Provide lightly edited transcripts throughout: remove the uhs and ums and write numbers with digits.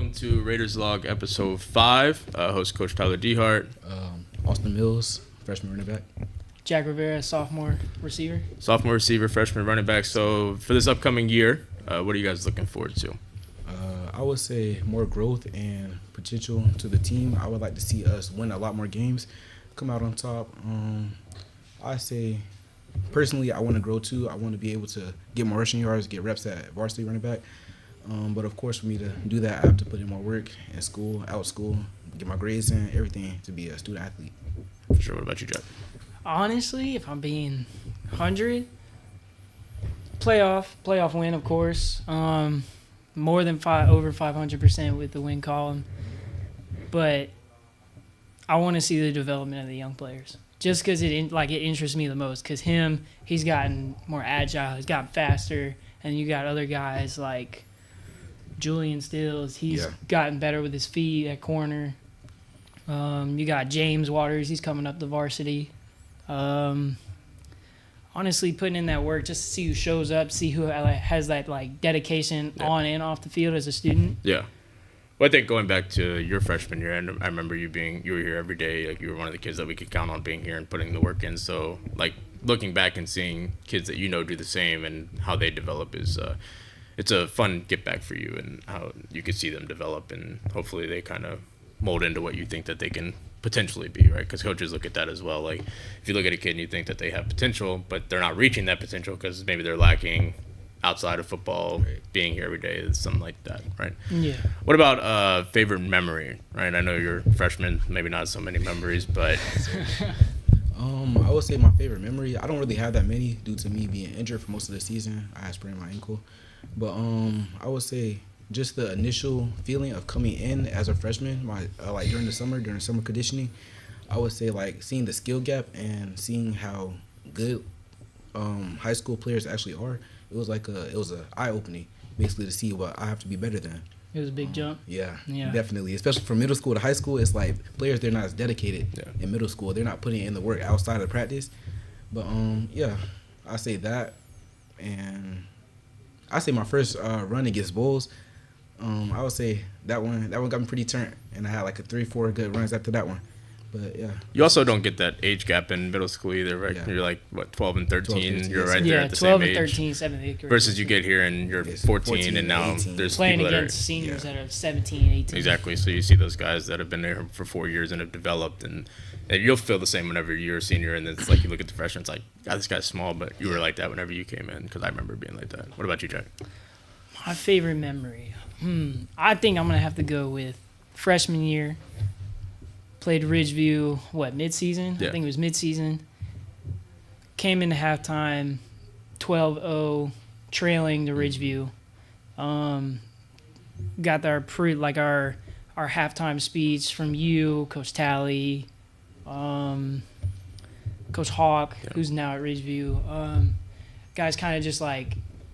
welcome to Raiders Log episode 5. Host Coach Tyler Dehart. Austin Mills, freshman running back. Jack Rivera, sophomore receiver. Sophomore receiver, freshman running back. So for this upcoming year, what are you guys looking forward to? I would say more growth and potential to the team. I would like to see us win a lot more games, come out on top. I say, personally, I want to grow too. I want to be able to get more rushing yards, get reps at varsity running back. But of course, for me to do that, I have to put in more work in school, out school, get my grades in, everything to be a student athlete. For sure. What about you, Jack? Honestly, if I'm being 100, playoff win, of course. More than over 500% with the win column. But I want to see the development of the young players. Just because it interests me the most. Because he's gotten more agile, he's gotten faster, and you got other guys like Julian Stills. He's gotten better with his feet at corner. You got James Waters. He's coming up the varsity. Honestly, putting in that work just to see who shows up, see who has that dedication on and off the field as a student. Yeah. Well, I think going back to your freshman year, and I remember you were here every day. Like, you were one of the kids that we could count on being here and putting the work in. So, looking back and seeing kids that do the same and how they develop is it's a fun get back for you, and how you could see them develop, and hopefully they kind of mold into what you think that they can potentially be, right? Because coaches look at that as well. Like, if you look at a kid and you think that they have potential, but they're not reaching that potential because maybe they're lacking outside of football, being here every day, something like that, right? Yeah. What about favorite memory, right? I know you're a freshman, maybe not so many memories, but I would say my favorite memory, I don't really have that many due to me being injured for most of the season. I had sprained my ankle. But I would say just the initial feeling of coming in as a freshman, during the summer conditioning, I would say seeing the skill gap and seeing how good high school players actually are. It was an eye opening, basically, to see what I have to be better than. It was a big jump. Yeah, definitely. Especially from middle school to high school, it's like players, they're not as dedicated in middle school. They're not putting in the work outside of practice. But I say that, and I say my first run against Bulls. I would say that one got me pretty turned, and I had 3-4 good runs after that one. But yeah. You also don't get that age gap in middle school either, right? Yeah. You're 12 and 13. You're right there at the 12 same and age. 13, 7th, 8th grade. Versus you get here and you're 14 and now 18. there's playing people against seniors that are 17, 18. Exactly. So you see those guys that have been there for 4 years and have developed, and you'll feel the same whenever you're a senior, and it's you look at the freshmen, it's God, this guy's small, but you were like that whenever you came in, because I remember being like that. What about you, Jack? My favorite memory. I think I'm going to have to go with freshman year. Played Ridgeview, mid-season? Yeah. I think it was mid-season. Came into halftime, 12-0, trailing to Ridgeview. Got our halftime speech from you, Coach Talley, Coach Hawk, who's now at Ridgeview. Guys kind of just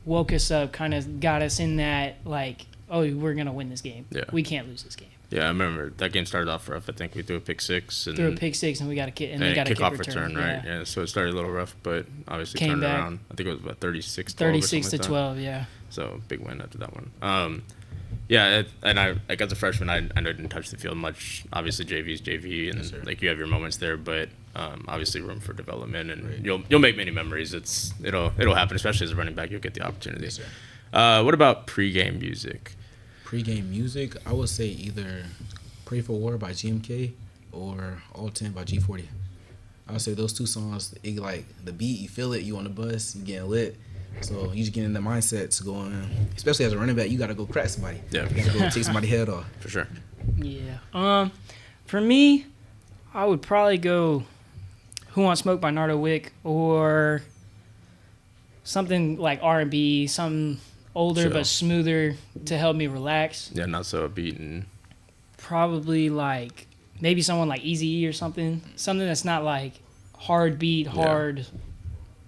woke us up, kind of got us in that we're going to win this game. Yeah. We can't lose this game. Yeah, I remember that game started off rough. I think we threw a pick six. And we got a kickoff return, right? Yeah, so it started a little rough, but obviously turned around. I think it was about 36-12. 36-12, yeah. So big win after that one. And I as a freshman, I didn't touch the field much. Obviously, JV's JV, and you have your moments there, but obviously room for development, and you'll make many memories. It'll happen, especially as a running back. You'll get the opportunity. Yes, What about pregame music? Pre-game music, I would say either Pray for War by GMK or All 10 by G40. I would say those two songs, the beat, you feel it, you on the bus, you getting lit. So you just get in the mindset to go in, especially as a running back, you got to go crack somebody. Yeah. You got to go take somebody's head off. For sure. Yeah. For me, I would probably go Who Wants Smoke by Nardo Wick, or something like R&B, something older but smoother to help me relax. Yeah, not so upbeat. And probably maybe someone like Eazy-E or something that's not hard beat, hard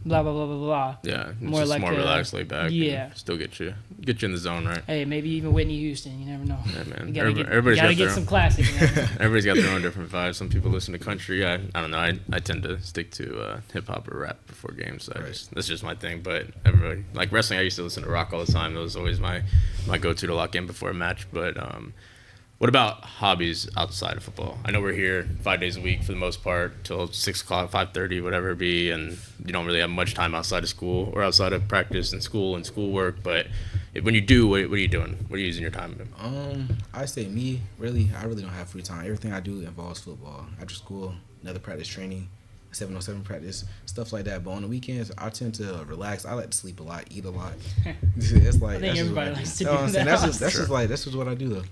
blah blah blah blah blah. Yeah, it's more relaxed, laid back. Yeah, still get you in the zone, right? Hey, maybe even Whitney Houston. You never know. Yeah, man. Everybody's got to get some classics. Everybody's got their own different vibes. Some people listen to country. I don't know. I tend to stick to hip hop or rap before games. So that's just my thing. But everybody wrestling. I used to listen to rock all the time. That was always my go-to to lock in before a match. But What about hobbies outside of football? I know we're here 5 days a week for the most part, till 6 o'clock, 5:30, whatever it be, and you don't really have much time outside of school or outside of practice and schoolwork. But when you do, what are you doing? What are you using your time in? I say I really don't have free time. Everything I do involves football. After school, another practice training, 707 practice, stuff like that. But on the weekends, I tend to relax. I like to sleep a lot, eat a lot. It's like I think everybody likes to do that. That's just what I do though.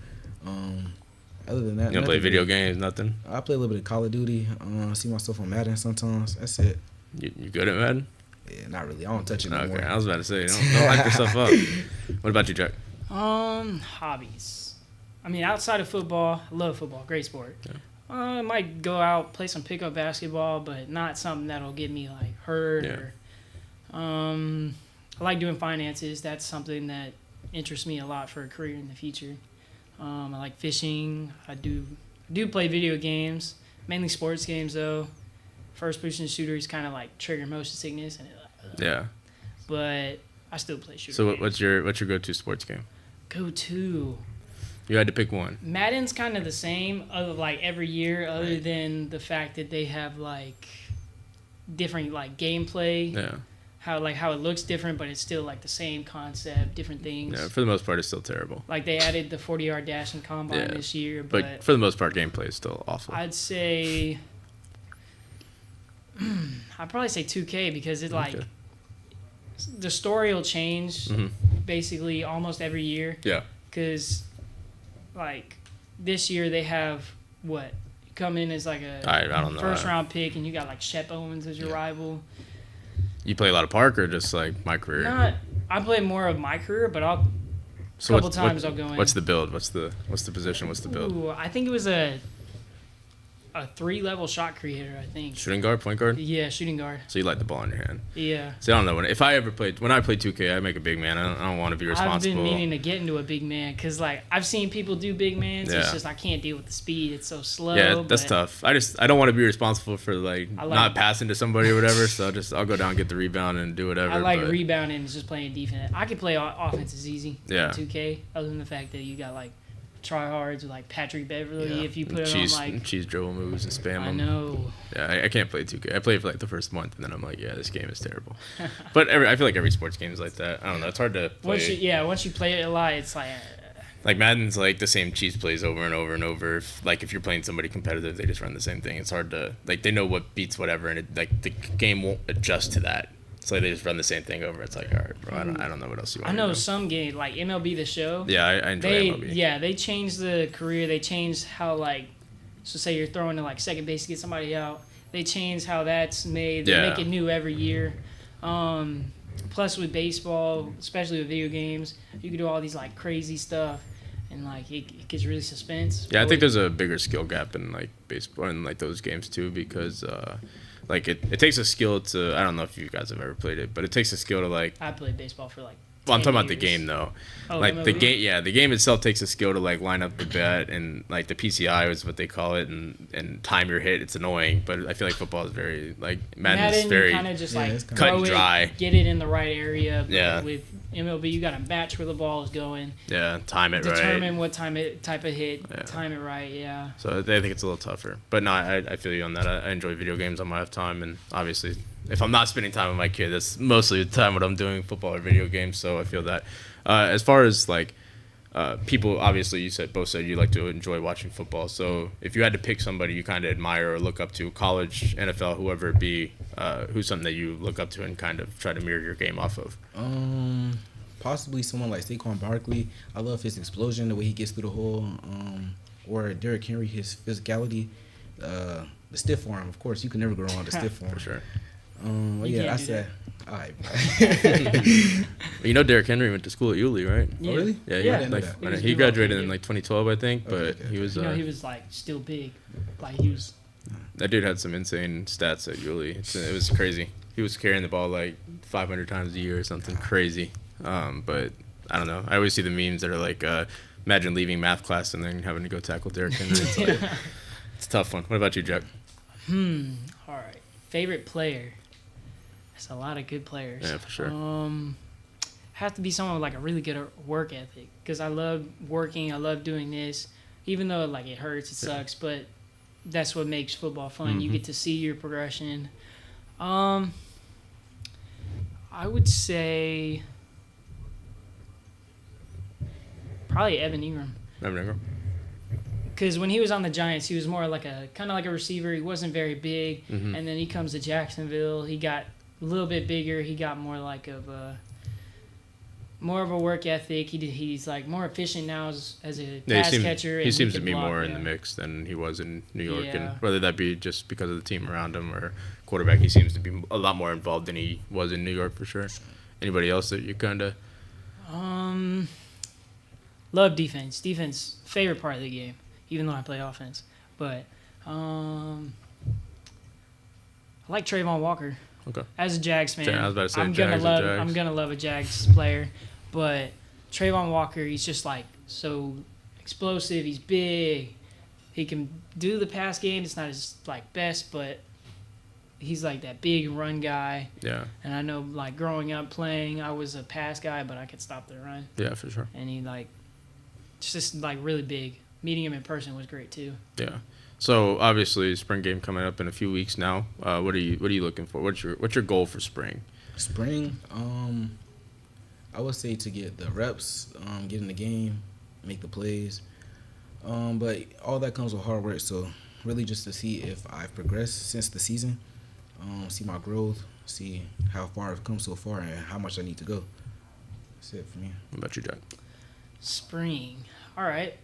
Other than that, You don't play video games, nothing? I play a little bit of Call of Duty. See myself on Madden sometimes. That's it. You good at Madden? Yeah, not really. I don't touch it no more. Okay, I was about to say, don't hype yourself up. What about you, Jack? Hobbies. I mean, outside of football, I love football. Great sport. Yeah. I might go out, play some pickup basketball, but not something that'll get me like hurt. Yeah. Or, I like doing finances. That's something that interests me a lot for a career in the future. I like fishing. I do play video games, mainly sports games though. First-person shooters kind of like trigger motion sickness, and Yeah. but I still play shooters. So what's your go-to sports game? Go-to? You had to pick one. Madden's kind of the same, like every year, other than the fact that they have like different like gameplay. Yeah. How it looks different, but it's still like the same concept, different things. Yeah. For the most part, it's still terrible. Like they added the 40-yard dash and combine this year, But for the most part, gameplay is still awful. I'd say I'd probably say 2K because it like the story will change basically almost every year. Yeah. Because like this year they have what come in as like a I don't know. first round pick, and you got like Shep Owens as your rival. You play a lot of Park or just like my career? I play more of my career, but I'll I'll go in. What's the build? What's the position? What's the build? Ooh, I think it was a 3-level shot creator, I think. Shooting guard, point guard? Yeah, shooting guard. So you like the ball in your hand? Yeah. See, I don't know. When I play 2K, I make a big man. I don't want to be responsible. I've been meaning to get into a big man because, like, I've seen people do big mans. Yeah. It's just I can't deal with the speed. It's so slow. Yeah, that's tough. I don't want to be responsible for not passing to somebody or whatever. So I'll go down, get the rebound, and do whatever. I like rebounding and just playing defense. I can play offense is easy. Yeah. In 2K, other than the fact that you got like tryhards with like Patrick Beverly. If you put it on like cheese dribble moves and spam them. I know. Yeah, I can't play 2K. I played for like the first month, and then I'm like, yeah, this game is terrible. But I feel like every sports game is like that. I don't know. It's hard to play. Once you play it a lot, it's like Madden's like the same cheese plays over and over and over. If you're playing somebody competitive, they just run the same thing. It's hard to they know what beats whatever, and the game won't adjust to that. So they just run the same thing over. It's like, all right, bro, I don't know what else you want. I know some game like MLB The Show. Yeah, I enjoy MLB. Yeah, they changed the career. They changed how so say you're throwing to like second base to get somebody out. They changed how that's made. They make it new every year. Plus with baseball, especially with video games, you can do all these like crazy stuff, and like it gets really suspense. Yeah, I think there's a bigger skill gap in like baseball and like those games too because. It takes a skill to I don't know if you guys have ever played it, but it takes a skill to like. I played baseball for like. Well, I'm talking years. about the game though. Oh, like MLB? the game itself takes a skill to like line up the bat and like the PCI is what they call it and time your hit. It's annoying, but I feel like football is very like Madden's very kind of just cut throw and dry. Get it in the right area. But Yeah. With MLB, you got to match where the ball is going. Yeah, time it right. Determine what type of hit. Yeah. Time it right. Yeah. So I think it's a little tougher. But no, I feel you on that. I enjoy video games on my off time, and obviously, if I'm not spending time with my kid, that's mostly the time what I'm doing, football or video games. So I feel that. As far as like people, obviously, both said you like to enjoy watching football. So if you had to pick somebody you kind of admire or look up to, college, NFL, whoever it be, who's something that you look up to and kind of try to mirror your game off of? Possibly someone like Saquon Barkley. I love his explosion, the way he gets through the hole. Or Derrick Henry, his physicality, the stiff arm. Of course, you can never go wrong with the stiff arm. For sure. I said, all right. You know, Derrick Henry went to school at Yulee, right? Yeah. Oh, really? Yeah, Yeah. he graduated in like 2012, I think. But Okay. he was. he was like still big. Like he was. That dude had some insane stats at Yulee. It was crazy. He was carrying the ball like 500 times a year or something crazy. But I don't know. I always see the memes that are like, imagine leaving math class and then having to go tackle Derrick Henry. It's a tough one. What about you, Jack? All right. Favorite player. There's a lot of good players. Yeah, for sure. Have to be someone with like a really good work ethic because I love working. I love doing this. even though like it hurts, it sucks, but that's what makes football fun. You get to see your progression. I would say probably Evan Ingram. Evan Ingram. Because when he was on the Giants, he was more like kind of like a receiver. He wasn't very big, Mm-hmm. and then he comes to Jacksonville. He got a little bit bigger. He got more of a work ethic. He's like more efficient now as a pass catcher. He and seems to can be block, more yeah. in the mix than he was in New York, Yeah. and whether that be just because of the team around him or quarterback, he seems to be a lot more involved than he was in New York for sure. Anybody else that you kind of? Love defense. Defense, favorite part of the game, even though I play offense. But I like Trayvon Walker. Okay. As a Jags fan, I was about to say I'm gonna Jags love. and Jags. I'm gonna love a Jags player, but Trayvon Walker, he's just like so explosive. He's big. He can do the pass game. It's not his like best, but he's like that big run guy. Yeah. And I know like growing up playing, I was a pass guy, but I could stop the run. Yeah, for sure. And he like just like really big. Meeting him in person was great too. Yeah. So obviously, spring game coming up in a few weeks now. What are you looking for? What's your goal for spring? Spring, I would say to get the reps, get in the game, make the plays. But all that comes with hard work. So really just to see if I've progressed since the season, see my growth, see how far I've come so far and how much I need to go. That's it for me. What about you, Jack? Spring. All right.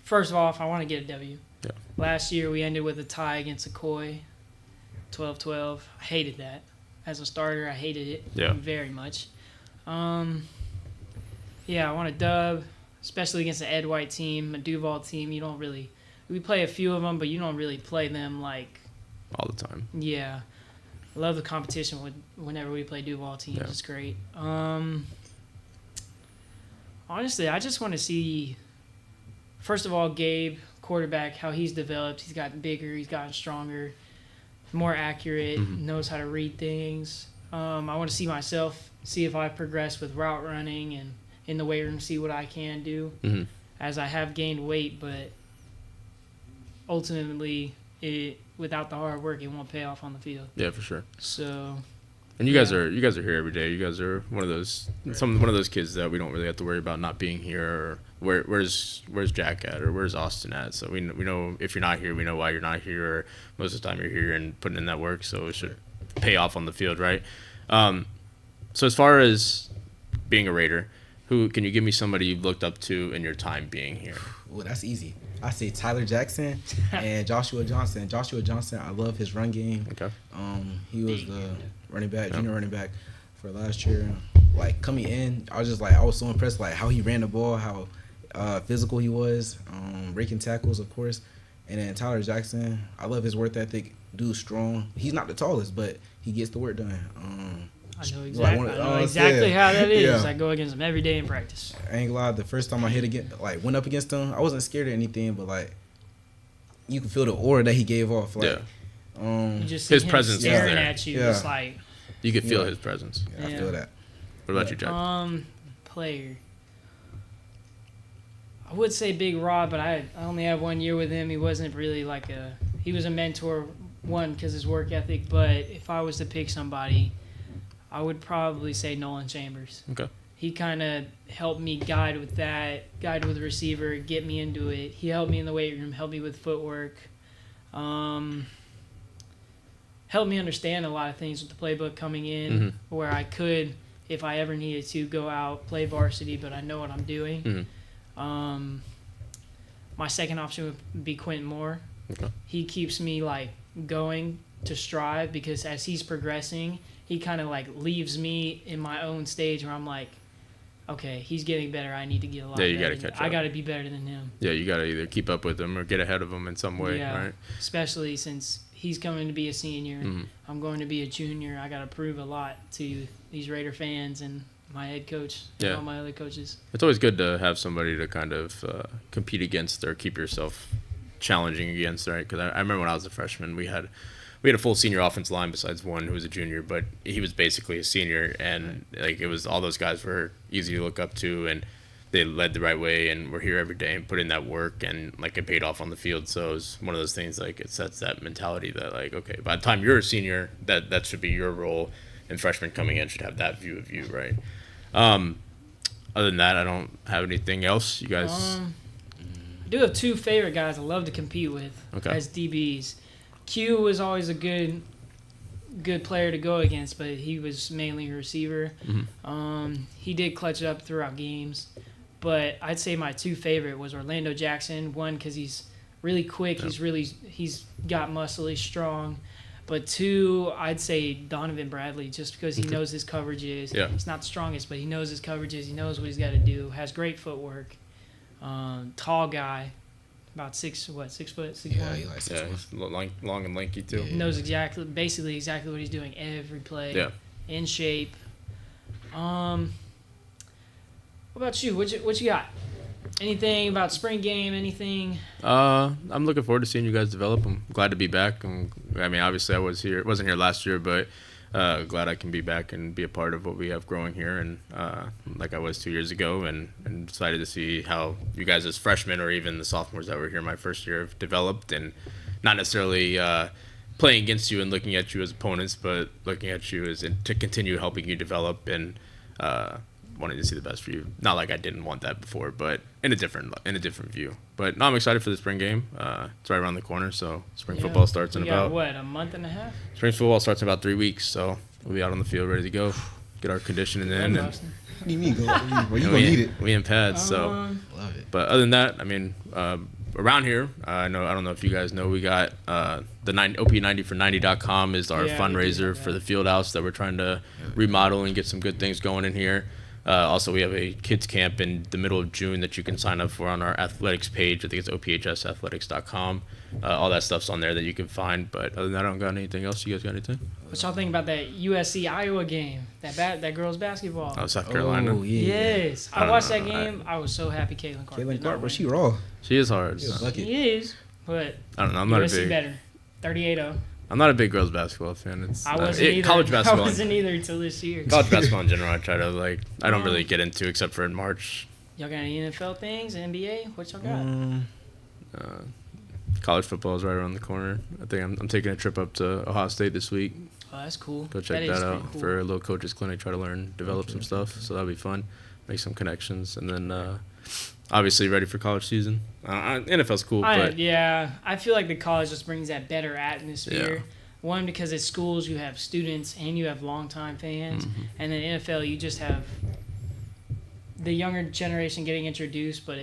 First of all, I want to get a W. Yeah. Last year we ended with a tie against Akoi, 12-12. I hated that. As a starter, I hated it very much. Yeah, I want a dub, especially against an Ed White team, a Duval team. We play a few of them, but you don't really play them like All the time. Yeah. I love the competition whenever we play Duval teams. Yeah. It's great. Honestly, I just want to see, first of all, Gabe, quarterback, how he's developed. He's gotten bigger. He's gotten stronger, more accurate, knows how to read things. I want to see myself, see if I progress with route running and in the weight room, see what I can do. As I have gained weight, but ultimately, without the hard work, it won't pay off on the field. Yeah, for sure. So, and you guys are here every day. You guys are one of those one of those kids that we don't really have to worry about not being here. Or where's Jack at, or where's Austin at? So we know if you're not here, we know why you're not here. Or most of the time you're here and putting in that work, so it should pay off on the field, right? So as far as being a Raider, who can you give me somebody you've looked up to in your time being here? Well, that's easy. I say Tyler Jackson and Joshua Johnson. Joshua Johnson, I love his run game. Okay. He was the running back, junior running back for last year. Like coming in, I was so impressed like how he ran the ball, how physical he was, breaking tackles, of course. And then Tyler Jackson, I love his work ethic. Dude's strong. He's not the tallest, but he gets the work done. I know exactly how that is. Yeah. I go against him every day in practice. I ain't gonna lie, the first time I went up against him, I wasn't scared of anything, but like you could feel the aura that he gave off. Like, you just see his him presence is staring there. at you, Yeah. just like You can feel his presence. I feel that. What about you, Jack? player. I would say Big Rod, but I only have 1 year with him. He wasn't really he was a mentor, one, because his work ethic, but if I was to pick somebody, I would probably say Nolan Chambers. Okay. He kind of helped me guide with the receiver, get me into it. He helped me in the weight room, helped me with footwork, helped me understand a lot of things with the playbook coming in, where I could, if I ever needed to, go out, play varsity, but I know what I'm doing. My second option would be Quentin Moore. Okay. He keeps me going to strive, because as he's progressing, he kind of leaves me in my own stage where I'm like, okay, he's getting better. I need to get a lot better. you got to catch up. I got to be better than him. Yeah, you got to either keep up with him or get ahead of him in some way, right? Especially since he's coming to be a senior. I'm going to be a junior. I got to prove a lot to these Raider fans and my head coach and all my other coaches. It's always good to have somebody to kind of compete against or keep yourself challenging against, right? Because I remember when I was a freshman, we had a full senior offensive line besides one who was a junior, but he was basically a senior, and it was all those guys were easy to look up to, and they led the right way and were here every day and put in that work, and like it paid off on the field. So it's one of those things, like it sets that mentality that like, okay, by the time you're a senior, that should be your role, and freshmen coming in should have that view of you, right? Other than that, I don't have anything else. You guys? I do have two favorite guys I love to compete with as DBs. Q was always a good player to go against, but he was mainly a receiver. He did clutch it up throughout games, but I'd say my two favorite was Orlando Jackson. One, because he's really quick, he's got muscle, he's strong. But two, I'd say Donovan Bradley, just because he knows his coverages. Yeah. He's not the strongest, but he knows his coverages. He knows what he's got to do. Has great footwork. Tall guy, about 6 foot, 6'1". Yeah, he like 6'1". Yeah, he's long and lanky too. Yeah. Knows basically exactly what he's doing every play. Yeah. In shape. What about you? What you got? Anything about spring game? Anything? I'm looking forward to seeing you guys develop. I'm glad to be back. I mean, obviously I wasn't here last year, but glad I can be back and be a part of what we have growing here, and like I was 2 years ago, and excited to see how you guys as freshmen or even the sophomores that were here my first year have developed, and not necessarily playing against you and looking at you as opponents, but looking at you as to continue helping you develop and wanting to see the best for you. Not like I didn't want that before, but in a different view. But no, I'm excited for the spring game. It's right around the corner, so spring football starts in about a month and a half. Spring football starts in about 3 weeks, so we'll be out on the field ready to go, get our conditioning in. And what do you mean? Well, you gonna need it. We in pads, so. Love it. But other than that, I mean, around here, I don't know if you guys know, we got the OP90for90.com is our fundraiser for the field house that we're trying to remodel and get some good things going in here. Also, we have a kids camp in the middle of June that you can sign up for on our athletics page. I think it's ophsathletics.com. All that stuff's on there that you can find. But other than that, I don't got anything else. You guys got anything? What y'all think about that USC Iowa game? That girls basketball. Oh, South Carolina. Oh, yeah. Yes, I watched that game. I was so happy. Caitlin Clark, but she raw. She is hard. She is, but I don't know. I'm not USC a big. better. 38-0. I'm not a big girls basketball fan. I wasn't either. College basketball. I wasn't either until this year. College basketball in general, I try to I don't really get into except for in March. Y'all got any NFL things? NBA? What y'all got? College football is right around the corner. I think I'm taking a trip up to Ohio State this week. Oh, that's cool. Go check that out for a little coaches clinic. Try to develop some stuff. So that'll be fun. Make some connections, and then obviously ready for college season. NFL's cool, but I feel like the college just brings that better atmosphere. Yeah. One, because at schools you have students and you have longtime fans, and then NFL you just have the younger generation getting introduced. But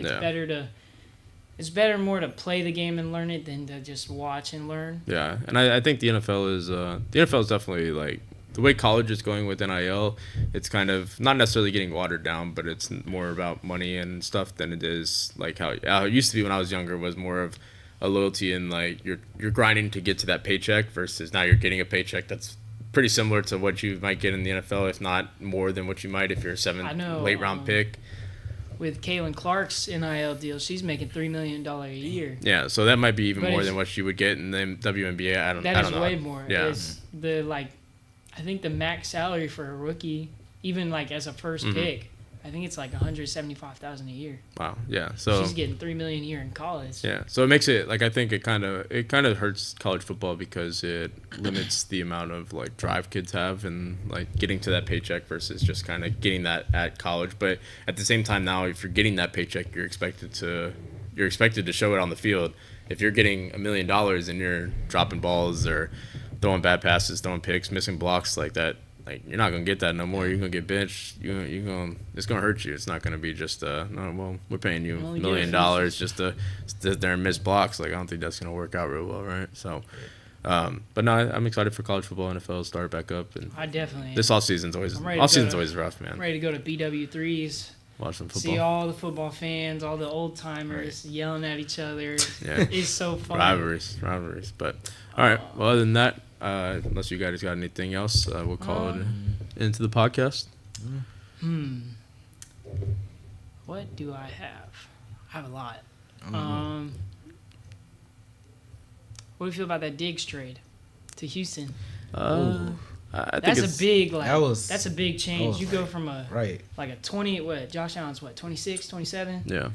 it's better more to play the game and learn it than to just watch and learn. Yeah, and I think the NFL is definitely like. The way college is going with NIL, it's kind of not necessarily getting watered down, but it's more about money and stuff than it is like how it used to be when I was younger, was more of a loyalty and like you're grinding to get to that paycheck versus now you're getting a paycheck that's pretty similar to what you might get in the NFL, if not more than what you might if you're a late round pick. With Caitlin Clark's NIL deal, she's making $3 million a year. Yeah, so that might be even more than what she would get in the WNBA. I don't know. That is way more. Yeah. It's I think the max salary for a rookie, even like as a first pick, I think it's like $175,000 a year. Wow. Yeah. So she's getting $3 million a year in college. Yeah. So it makes it I think it kind of hurts college football because it limits the amount of like drive kids have and like getting to that paycheck versus just kind of getting that at college. But at the same time now, if you're getting that paycheck, you're expected to show it on the field. If you're getting $1 million and you're dropping balls or throwing bad passes, throwing picks, missing blocks like that, like you're not gonna get that no more. You're gonna get benched. It's gonna hurt you. It's not gonna be just we're paying you $1 million just to sit there and miss blocks. Like I don't think that's gonna work out real well, right? So, but no, I'm excited for college football, NFL to start back up, and I definitely am. This off season's always rough, man. I'm ready to go to BW3s. Watch some football. See all the football fans, all the old timers yelling at each other. Yeah. It's so fun. Rivalries. But all right. Well, other than that, unless you guys got anything else, we'll call it into the podcast. What do I have? I have a lot. What do you feel about that Diggs trade to Houston? I think That's it's a big like. that was- That's a big change. was You go from a Right. like a 20. What Josh Allen's 26, 27. yeah.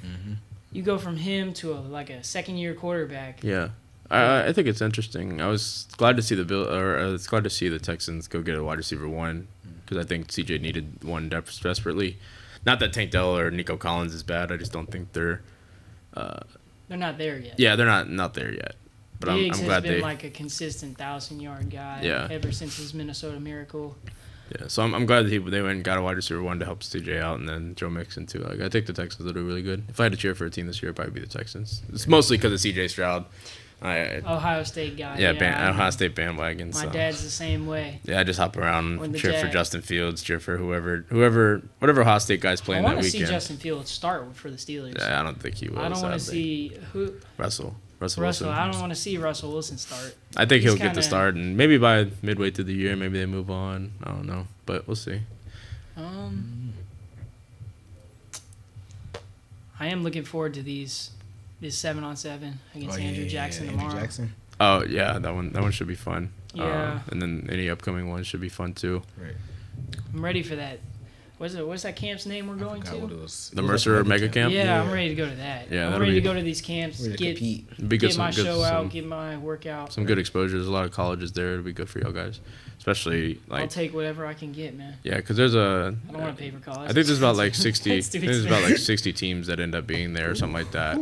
You go from him to a second year quarterback. Yeah, I think it's interesting. I was glad to see I was glad to see the Texans go get a wide receiver one because I think CJ needed one desperately. Not that Tank Dell or Nico Collins is bad. I just don't think they're. They're not there yet. Yeah, they're not there yet. But I'm Diggs has glad been they. like a consistent 1,000-yard guy. Yeah. Ever since his Minnesota Miracle. Yeah, so I'm glad that they went and got a wide receiver one to help CJ out, and then Joe Mixon too. Like I think the Texans will do really good. If I had to cheer for a team this year, it'd probably be the Texans. It's mostly because of CJ Stroud. Ohio State guy. Ohio State bandwagon. My so. dad's the same way. Yeah, I just hop around, When the cheer for Jag- Justin Fields, cheer for whatever Ohio State guy's I playing that want to weekend. see Justin Fields start for the Steelers. Yeah, I don't think he will. I don't want to sadly. see who Russell Russell. Wilson. I don't want to see Russell Wilson start. I think He's he'll get the kinda- start, and maybe by midway through the year, maybe they move on. I don't know, but we'll see. I am looking forward to this 7-on-7 against Andrew Jackson tomorrow. Andrew Jackson. Oh yeah, that one should be fun. Yeah. And then any upcoming ones should be fun too. Right. I'm ready for that. What's that camp's name we're going Forgot what to? it was. The It was Mercer like Mega Camp? Yeah, I'm ready to go to that. Yeah, I'm that'll ready to be- go to these camps, Ready to compete. It'd be good. get my some, show good, out, some, get my workout. some good exposure. There's a lot of colleges there. It'll be good for y'all guys, especially I'll like take whatever I can get, man. yeah, because there's a. I don't want to pay for college. I think there's about like 60. I It's too think there's about like expensive. 60 teams that end up being there or something like that,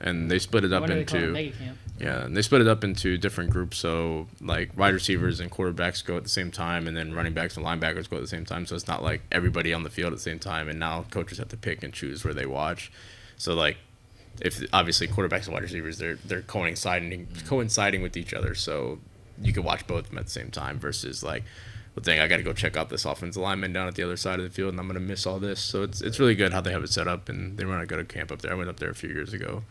and they split it up What do they call it? into. Mega camp. Yeah, and they split it up into different groups. So like wide receivers and quarterbacks go at the same time, and then running backs and linebackers go at the same time. So it's not like everybody on the field at the same time. And now coaches have to pick and choose where they watch. So like, if obviously quarterbacks and wide receivers, they're coinciding with each other. So you can watch both of them at the same time. Versus like, the thing I got to go check out this offensive lineman down at the other side of the field, and I'm gonna miss all this. So it's really good how they have it set up, and they run a good camp up there. I went up there a few years ago.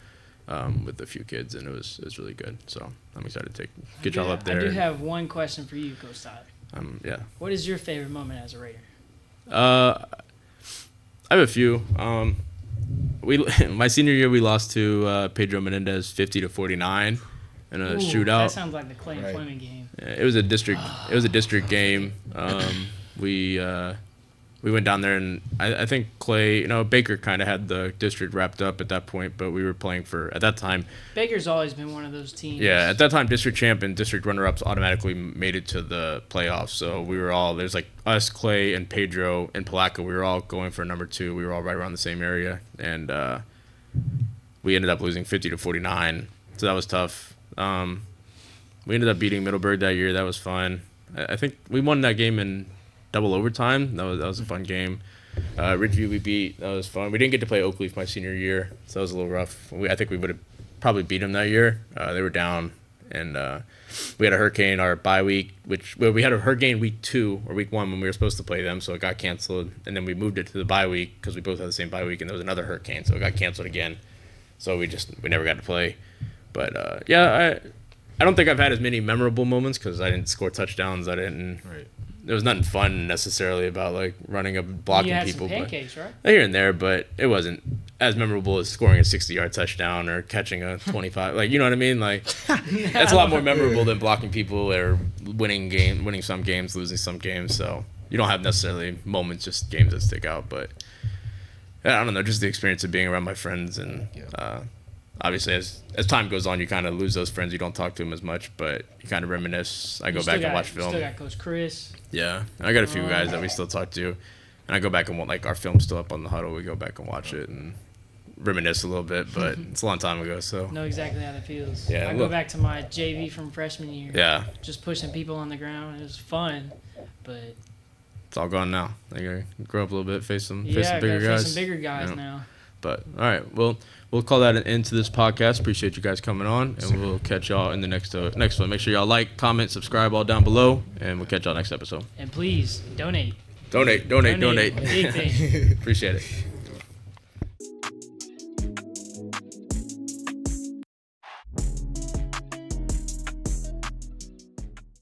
With a few kids, and it was really good. So I'm excited to get y'all up there. I do have one question for you, Coach Todd. Yeah. What is your favorite moment as a Raider? I have a few. My senior year we lost to Pedro Menendez 50-49 in a Ooh, shootout. That sounds like the Clay and Right. Fleming game. It was a district game. We went down there, and I think Clay, Baker kind of had the district wrapped up at that point, but we were playing at that time. Baker's always been one of those teams. Yeah, at that time, district champ and district runner-ups automatically made it to the playoffs. So we were all, there's like us, Clay, and Pedro, and Palaca. We were all going for number 2. We were all right around the same area, and we ended up losing 50-49. So that was tough. We ended up beating Middleburg that year. That was fun. I think we won that game in double overtime. That was a fun game. Ridgeview we beat. That was fun. We didn't get to play Oakleaf my senior year, so that was a little rough. I think we would have probably beat them that year. They were down, and we had a hurricane our bye week, we had a hurricane week 2 or week 1 when we were supposed to play them, so it got canceled. And then we moved it to the bye week because we both had the same bye week, and there was another hurricane, so it got canceled again. So we never got to play. But I don't think I've had as many memorable moments because I didn't score touchdowns. Right. There was nothing fun necessarily about like running up blocking You had people, some pancakes, right? but here and there. But it wasn't as memorable as scoring a 60-yard touchdown or catching a 25. Like, you know what I mean? Like that's a lot more memorable than blocking people or winning some games, losing some games. So you don't have necessarily moments, just games that stick out. But I don't know, just the experience of being around my friends and. Obviously, as time goes on, you kind of lose those friends. You don't talk to them as much, but you kind of reminisce. I go back and watch film. Still got Coach Chris. Yeah, and I got a few guys that we still talk to, and I go back and like our film's still up on the huddle. We go back and watch it and reminisce a little bit, but it's a long time ago. So Know exactly how that feels. Yeah, I go back to my JV from freshman year. yeah, Just pushing people on the ground. It was fun, but it's all gone now. I gotta grow up a little bit, face some yeah, bigger gotta guys. face some bigger guys Yeah. now. But all right, well, we'll call that an end to this podcast. Appreciate you guys coming on, and we'll catch y'all in the next one. Make sure y'all like, comment, subscribe all down below, and we'll catch y'all next episode. And please donate. Donate. Big thing. Appreciate it.